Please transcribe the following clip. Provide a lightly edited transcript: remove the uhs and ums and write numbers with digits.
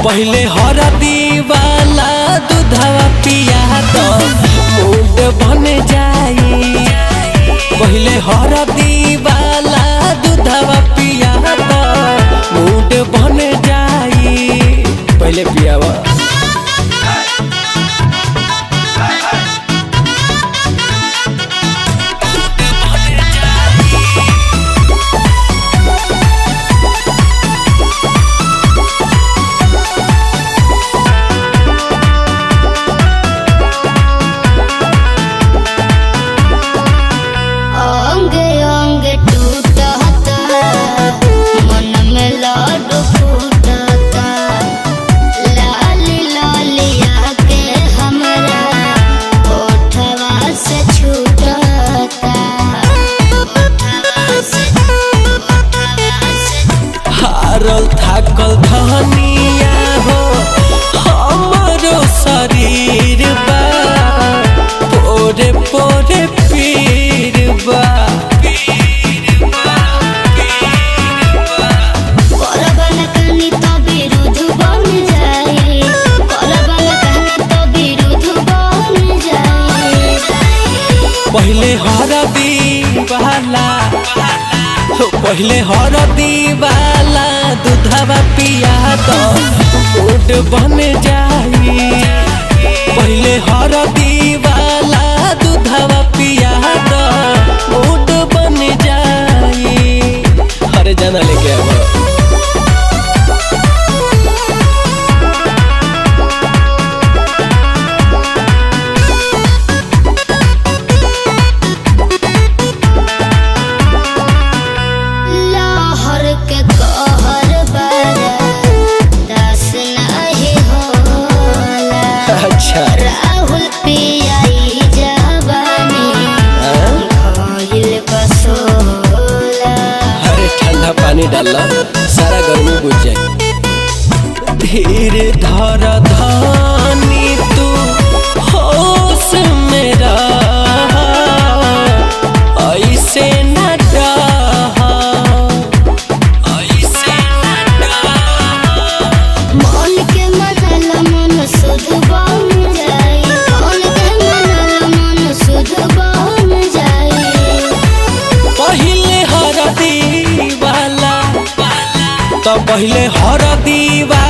पहले हरदी वाला दूधवा पिया तो मूड बन जाई। पहले हरदी वाला दूधवा पिया तो मूड बन जाई। पहले पियावा थाकल धनिया हो हमारो शरीर बा पोरे पोरे पीर बा। पहले हरदी वाला पहले हरदी वाला दूधवा पिया तो मूड बन जाई। पहले हरदी वाला दूधवा पिया तो मूड बन जाई। हरे जाना लेके आओ राहुल पियाई जवानी भइल बसोला। अरे ठंडा पानी डालना सारा गर्मी बुझ जाए। धीरे धर धानी तू होश में रह ऐसे न डह ऐसे न डह। मन के मनल मन शुद्ध बन जाई। मन के मनल मन शुद्ध बन जाई। पहले हरदी वाला तो पहले हरदी वाला